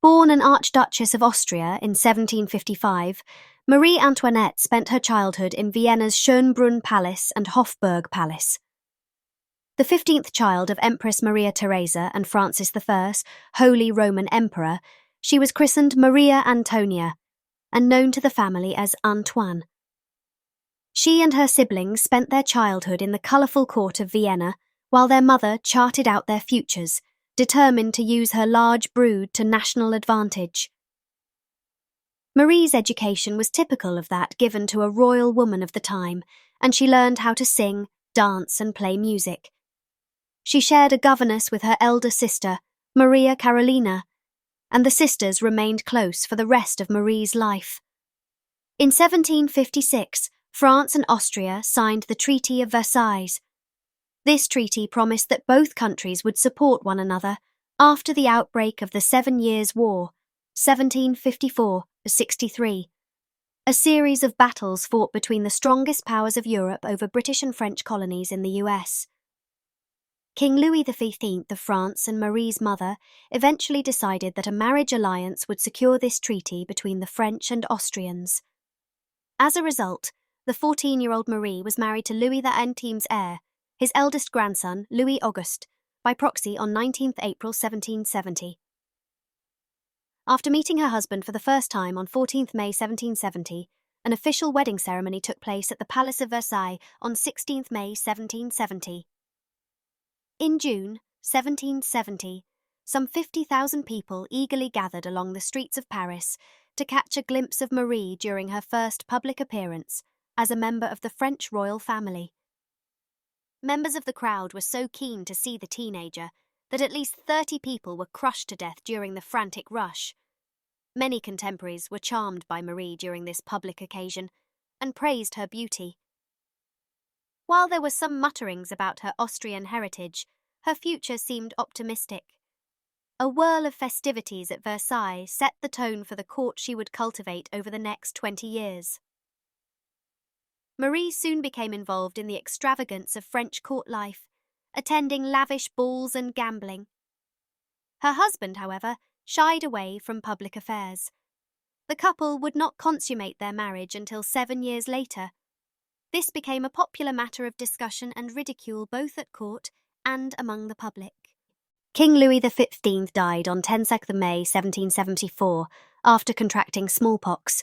Born an Archduchess of Austria in 1755, Marie Antoinette spent her childhood in Vienna's Schönbrunn Palace and Hofburg Palace. The 15th child of Empress Maria Theresa and Francis I, Holy Roman Emperor, she was christened Maria Antonia and known to the family as Antoine. She and her siblings spent their childhood in the colourful court of Vienna while their mother charted out their futures, determined to use her large brood to national advantage. Marie's education was typical of that given to a royal woman of the time, and she learned how to sing, dance and play music. She shared a governess with her elder sister, Maria Carolina, and the sisters remained close for the rest of Marie's life. In 1756, France and Austria signed the Treaty of Versailles. This treaty promised that both countries would support one another after the outbreak of the 7 Years' War, 1754-63, a series of battles fought between the strongest powers of Europe over British and French colonies in the US. King Louis XV of France and Marie's mother eventually decided that a marriage alliance would secure this treaty between the French and Austrians. As a result, the 14-year-old Marie was married to Louis XIX's heir, his eldest grandson, Louis Auguste, by proxy on 19 April 1770. After meeting her husband for the first time on 14 May 1770, an official wedding ceremony took place at the Palace of Versailles on 16 May 1770. In June 1770, some 50,000 people eagerly gathered along the streets of Paris to catch a glimpse of Marie during her first public appearance as a member of the French royal family. Members of the crowd were so keen to see the teenager that at least 30 people were crushed to death during the frantic rush. Many contemporaries were charmed by Marie during this public occasion and praised her beauty. While there were some mutterings about her Austrian heritage, her future seemed optimistic. A whirl of festivities at Versailles set the tone for the court she would cultivate over the next 20 years. Marie soon became involved in the extravagance of French court life, attending lavish balls and gambling. Her husband, however, shied away from public affairs. The couple would not consummate their marriage until 7 years later. This became a popular matter of discussion and ridicule both at court and among the public. King Louis XV died on 10 May 1774 after contracting smallpox.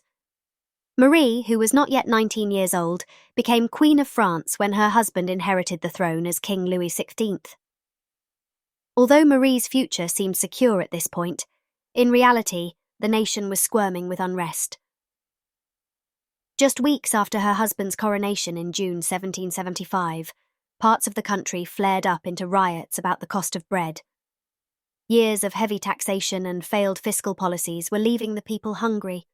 Marie, who was not yet 19 years old, became Queen of France when her husband inherited the throne as King Louis XVI. Although Marie's future seemed secure at this point, in reality, the nation was squirming with unrest. Just weeks after her husband's coronation in June 1775, parts of the country flared up into riots about the cost of bread. Years of heavy taxation and failed fiscal policies were leaving the people hungry.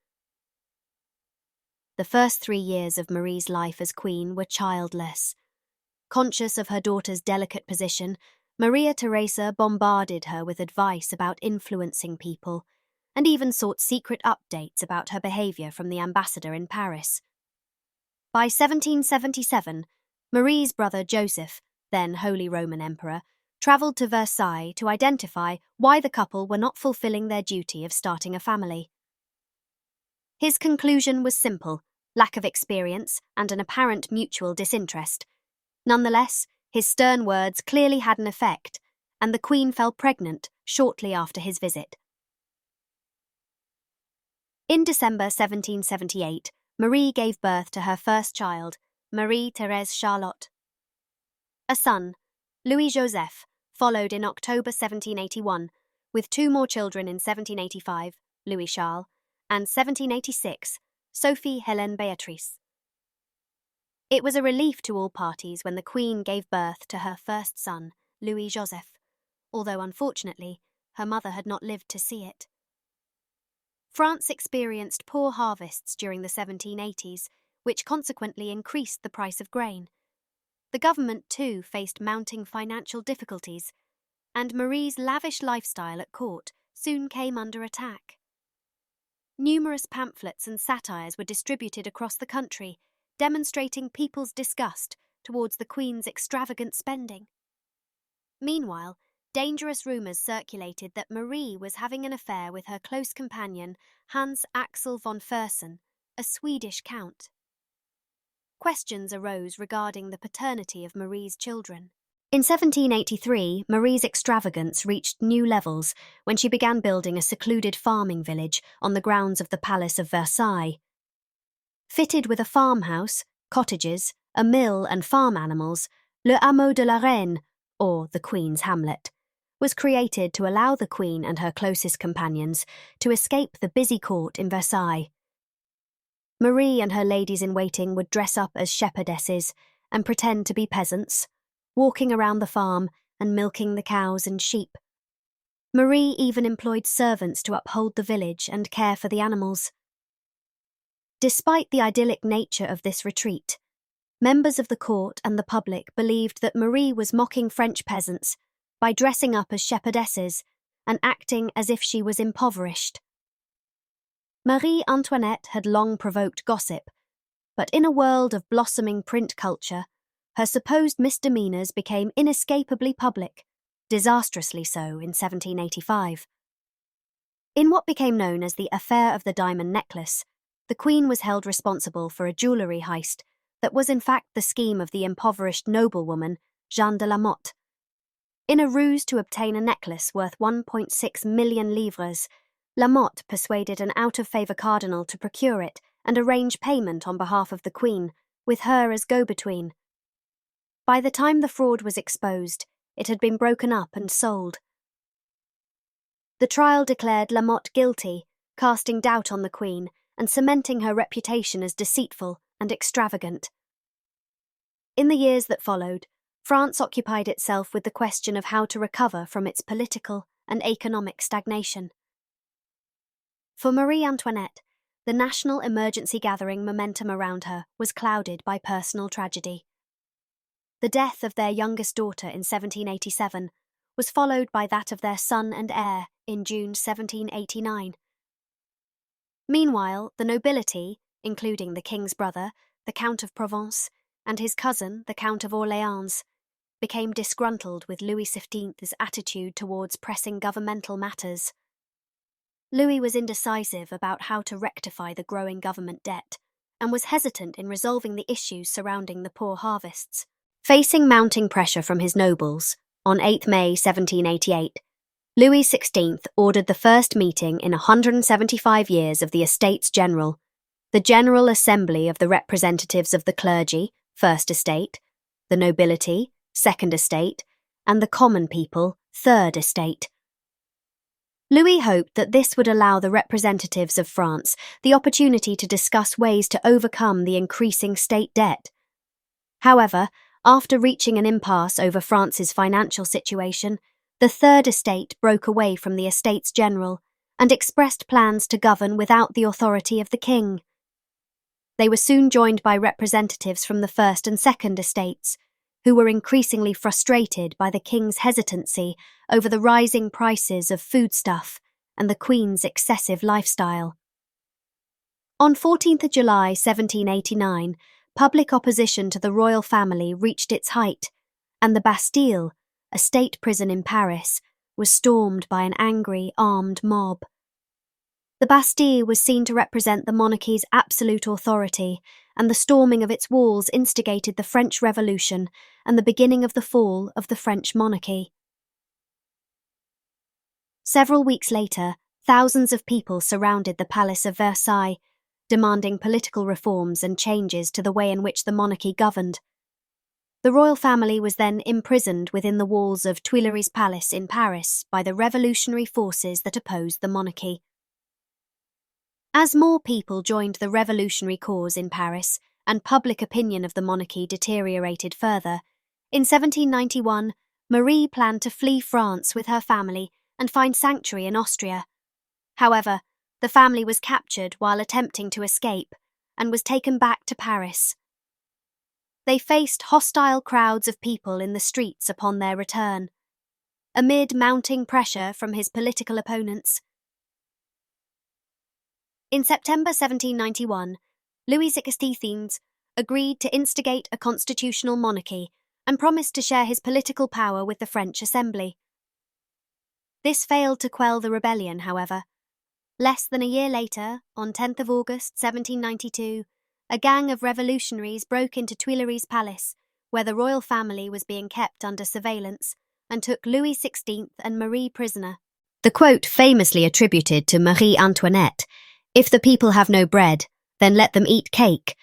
The first 3 years of Marie's life as queen were childless. Conscious of her daughter's delicate position, Maria Theresa bombarded her with advice about influencing people, and even sought secret updates about her behaviour from the ambassador in Paris. By 1777, Marie's brother Joseph, then Holy Roman Emperor, travelled to Versailles to identify why the couple were not fulfilling their duty of starting a family. His conclusion was simple: lack of experience and an apparent mutual disinterest. Nonetheless, his stern words clearly had an effect, and the Queen fell pregnant shortly after his visit. In December 1778, Marie gave birth to her first child, Marie-Thérèse Charlotte. A son, Louis-Joseph, followed in October 1781, with 2 more children in 1785, Louis-Charles, and 1786, Sophie Hélène Béatrice. It was a relief to all parties when the Queen gave birth to her first son, Louis-Joseph, although unfortunately her mother had not lived to see it. France experienced poor harvests during the 1780s, which consequently increased the price of grain. The government too faced mounting financial difficulties, and Marie's lavish lifestyle at court soon came under attack. Numerous pamphlets and satires were distributed across the country, demonstrating people's disgust towards the Queen's extravagant spending. Meanwhile, dangerous rumours circulated that Marie was having an affair with her close companion Hans Axel von Fersen, a Swedish count. Questions arose regarding the paternity of Marie's children. In 1783, Marie's extravagance reached new levels when she began building a secluded farming village on the grounds of the Palace of Versailles. Fitted with a farmhouse, cottages, a mill and farm animals, Le Hameau de la Reine, or the Queen's Hamlet, was created to allow the Queen and her closest companions to escape the busy court in Versailles. Marie and her ladies-in-waiting would dress up as shepherdesses and pretend to be peasants, walking around the farm and milking the cows and sheep. Marie even employed servants to uphold the village and care for the animals. Despite the idyllic nature of this retreat, members of the court and the public believed that Marie was mocking French peasants by dressing up as shepherdesses and acting as if she was impoverished. Marie Antoinette had long provoked gossip, but in a world of blossoming print culture, her supposed misdemeanours became inescapably public, disastrously so in 1785. In what became known as the Affair of the Diamond Necklace, the Queen was held responsible for a jewellery heist that was in fact the scheme of the impoverished noblewoman Jeanne de la Motte. In a ruse to obtain a necklace worth 1.6 million livres, La Motte persuaded an out-of-favour cardinal to procure it and arrange payment on behalf of the Queen, with her as go-between. By the time the fraud was exposed, it had been broken up and sold. The trial declared La Motte guilty, casting doubt on the Queen and cementing her reputation as deceitful and extravagant. In the years that followed, France occupied itself with the question of how to recover from its political and economic stagnation. For Marie Antoinette, the national emergency gathering momentum around her was clouded by personal tragedy. The death of their youngest daughter in 1787 was followed by that of their son and heir in June 1789. Meanwhile, the nobility, including the king's brother, the Count of Provence, and his cousin, the Count of Orléans, became disgruntled with Louis XV's attitude towards pressing governmental matters. Louis was indecisive about how to rectify the growing government debt and was hesitant in resolving the issues surrounding the poor harvests. Facing mounting pressure from his nobles, on 8 May 1788, Louis XVI ordered the first meeting in 175 years of the Estates General, the General Assembly of the representatives of the clergy, First Estate, the nobility, Second Estate, and the common people, Third Estate. Louis hoped that this would allow the representatives of France the opportunity to discuss ways to overcome the increasing state debt. However, after reaching an impasse over France's financial situation, the Third Estate broke away from the Estates General and expressed plans to govern without the authority of the king. They were soon joined by representatives from the First and Second Estates, who were increasingly frustrated by the king's hesitancy over the rising prices of foodstuff and the Queen's excessive lifestyle. On 14th July 1789, public opposition to the royal family reached its height, and the Bastille, a state prison in Paris, was stormed by an angry, armed mob. The Bastille was seen to represent the monarchy's absolute authority, and the storming of its walls instigated the French Revolution and the beginning of the fall of the French monarchy. Several weeks later, thousands of people surrounded the Palace of Versailles, demanding political reforms and changes to the way in which the monarchy governed. The royal family was then imprisoned within the walls of Tuileries Palace in Paris by the revolutionary forces that opposed the monarchy. As more people joined the revolutionary cause in Paris and public opinion of the monarchy deteriorated further, in 1791, Marie planned to flee France with her family and find sanctuary in Austria. However, the family was captured while attempting to escape and was taken back to Paris. They faced hostile crowds of people in the streets upon their return, amid mounting pressure from his political opponents. In September 1791, Louis XVI agreed to instigate a constitutional monarchy and promised to share his political power with the French Assembly. This failed to quell the rebellion, however. Less than a year later, on 10th of August 1792, a gang of revolutionaries broke into Tuileries Palace, where the royal family was being kept under surveillance, and took Louis XVI and Marie prisoner. The quote famously attributed to Marie Antoinette, "If the people have no bread, then let them eat cake,"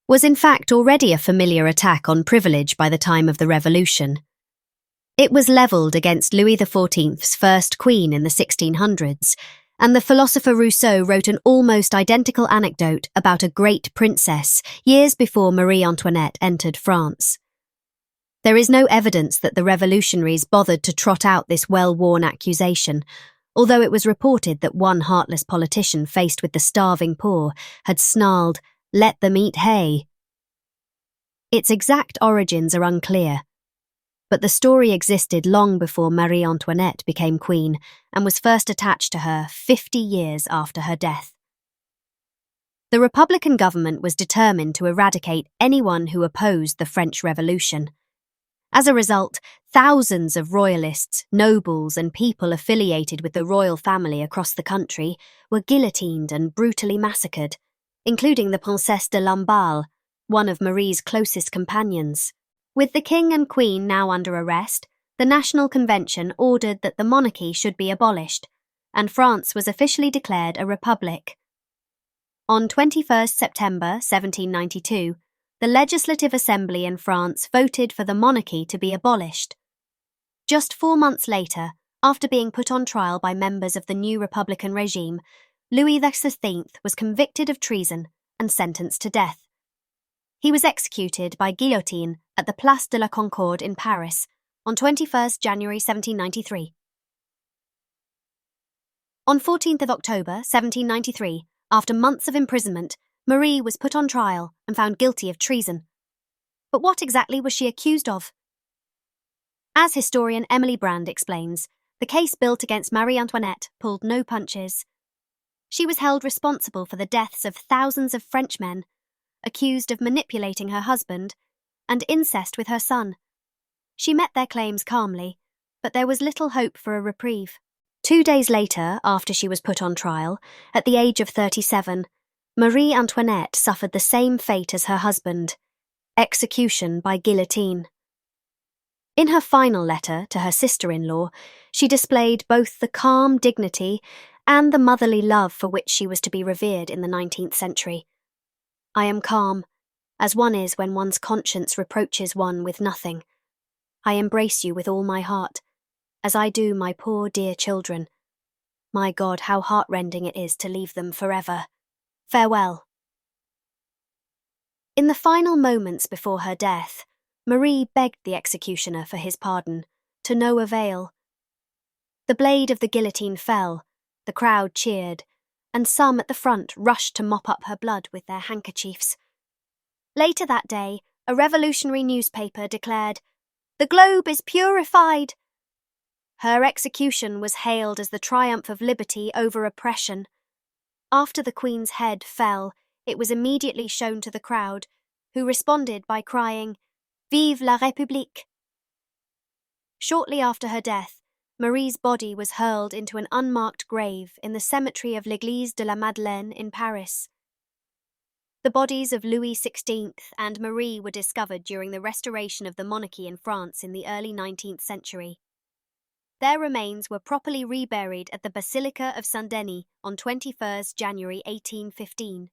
was in fact already a familiar attack on privilege by the time of the Revolution. It was levelled against Louis XIV's first queen in the 1600s, and the philosopher Rousseau wrote an almost identical anecdote about a great princess years before Marie Antoinette entered France. There is no evidence that the revolutionaries bothered to trot out this well-worn accusation, although it was reported that one heartless politician faced with the starving poor had snarled, "Let them eat hay." Its exact origins are unclear, but the story existed long before Marie Antoinette became queen and was first attached to her 50 years after her death. The Republican government was determined to eradicate anyone who opposed the French Revolution. As a result, thousands of royalists, nobles, and people affiliated with the royal family across the country were guillotined and brutally massacred, including the Princesse de Lamballe, one of Marie's closest companions. With the king and queen now under arrest, the National Convention ordered that the monarchy should be abolished, and France was officially declared a republic. On 21st September 1792, the Legislative Assembly in France voted for the monarchy to be abolished. Just 4 months later, after being put on trial by members of the new Republican regime, Louis XVI was convicted of treason and sentenced to death. He was executed by guillotine at the Place de la Concorde in Paris on 21st January 1793. On 14th of October 1793, after months of imprisonment, Marie was put on trial and found guilty of treason. But what exactly was she accused of? As historian Emily Brand explains, the case built against Marie Antoinette pulled no punches. She was held responsible for the deaths of thousands of Frenchmen, accused of manipulating her husband, and incest with her son. She met their claims calmly, but there was little hope for a reprieve. 2 days later, after she was put on trial, at the age of 37, Marie Antoinette suffered the same fate as her husband, execution by guillotine. In her final letter to her sister-in-law, she displayed both the calm dignity and the motherly love for which she was to be revered in the 19th century. "I am calm, as one is when one's conscience reproaches one with nothing. I embrace you with all my heart, as I do my poor dear children. My God, how heartrending it is to leave them forever. Farewell." In the final moments before her death, Marie begged the executioner for his pardon, to no avail. The blade of the guillotine fell, the crowd cheered, and some at the front rushed to mop up her blood with their handkerchiefs. Later that day, a revolutionary newspaper declared, "The globe is purified." Her execution was hailed as the triumph of liberty over oppression. After the Queen's head fell, it was immediately shown to the crowd, who responded by crying, "Vive la République!" Shortly after her death, Marie's body was hurled into an unmarked grave in the cemetery of l'Église de la Madeleine in Paris. The bodies of Louis XVI and Marie were discovered during the restoration of the monarchy in France in the early 19th century. Their remains were properly reburied at the Basilica of Saint-Denis on 21st January 1815.